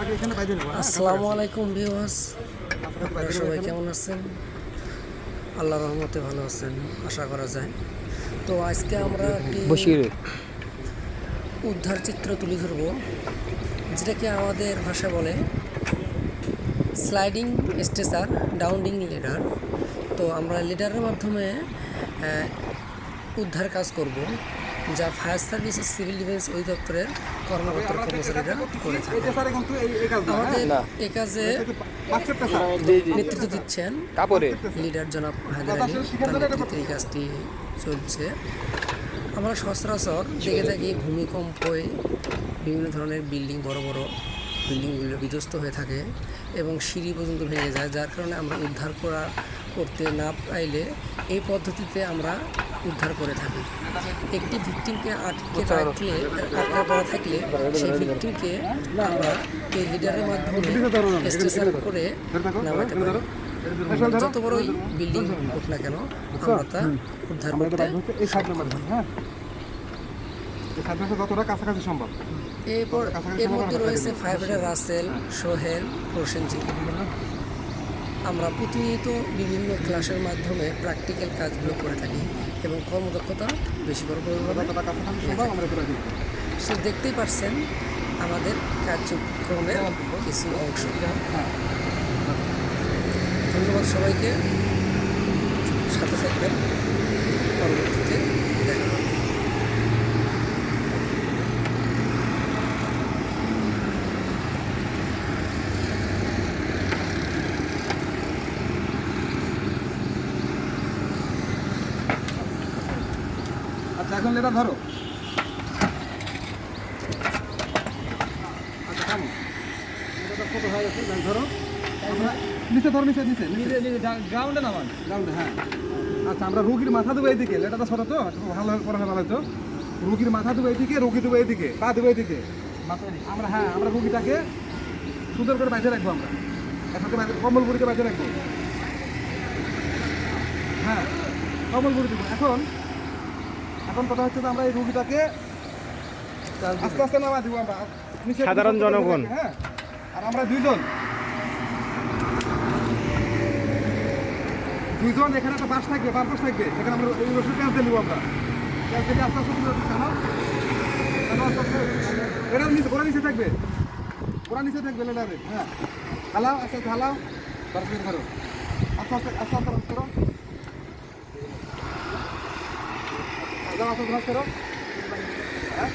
আসসালামু আলাইকুম ভিউয়ার্স, আপনারা সবাই কেমন আছেন? আল্লাহর রহমতে ভালো আছেন আশা করা যায়। তো আজকে আমরা একটি উদ্ধার চিত্র তুলে ধরব, যেটাকে আমাদের ভাষায় বলে স্লাইডিং স্ট্রেচার ডাউনিং লিডার। তো আমরা লিডারের মাধ্যমে উদ্ধার কাজ করব, যা ফায়ার সার্ভিসেস সিভিল ডিফেন্স অধিদপ্তরের কর্মকর্তা কর্মচারীরা করে থাকে। আমাদের এ কাজে নেতৃত্ব দিচ্ছেন লিডার জনাব হায়দার আলী, তার নেতৃত্বে এই কাজটি চলছে। আমরা সচরাচর দেখে থাকি ভূমিকম্পে বিভিন্ন ধরনের বিল্ডিং, বড় বড় বিল্ডিংগুলো বিধ্বস্ত হয়ে থাকে এবং সিঁড়ি পর্যন্ত ভেঙে যায়, যার কারণে আমরা উদ্ধার করতে না পাইলে এই পদ্ধতিতে আমরা উদ্ধার করে থাকি। একটি ভিকটিমকে আটকা পড়া থাকলে সেই ভিকটিমকে আমরা এই লিডারের মাধ্যমে স্ট্রেচার করে নামাতে পারি। যত বড়ই বিল্ডিং হোক না কেন, আমরা তা উদ্ধার করতে কাছাকাছি সম্ভব। এর মধ্যে রয়েছে ফায়ারফাইটার রাসেল, সোহেল, প্রসেনজিৎ। আমরা প্রতিনিয়ত বিভিন্ন ক্লাসের মাধ্যমে প্র্যাকটিক্যাল কাজগুলো করে থাকি এবং কর্মদক্ষতা বেশি বড় সে দেখতেই পাচ্ছেন আমাদের কার্যক্রমের কিছু অংশ। ধন্যবাদ সবাইকে, সাথে থাকবেন, পরবর্তীতে দেখা হবে। আচ্ছা, এখন লেটা ধরো। আচ্ছা, থামো। এটা কত হয়ে গেছে? ধরো, নিচে ধরো, নিচে নিচে নিচে গ্রাউন্ডে নামান, গ্রাউন্ডে। হ্যাঁ, আচ্ছা, আমরা রুগীর মাথা দেবো এইদিকে, লেটাটা সরো তো, ভালো করা ভালো হয়তো। রুগীর মাথা দেবো এইদিকে, রুগী দেবো এইদিকে, পা দেবো এইদিকে। আমরা আমরা রুগীটাকে সুন্দর করে বাইরে রাখবো। আমরা একসাথে কম্বল বুড়িতে বাইরে রাখবো। হ্যাঁ, কম্বল বুড়ি দেবো। এখন কথা হচ্ছে যে আমরা এই রুগীটাকে আস্তে আস্তে নামা দিব। আমরা সাধারণ জনগণ, হ্যাঁ, আর আমরা দুইজন এখানে একটা বাস থাকবে, বাস থাকবে, এখানে আমরা এই রসুন ক্যাশ দিয়ে নিব। আমরা ক্যাশ দিয়ে আস্তে আস্তে এটা নিচে, ওরা নিচে থাকবে, ওরা নিচে থাকবে লেটারে। হ্যাঁ, হালাও, আস্তে আস্তে হালাও, বাস ধরো, আস্তে আস্তে আস্তে আস্তে করো, আস্তে আস্তে করো। হ্যাঁ,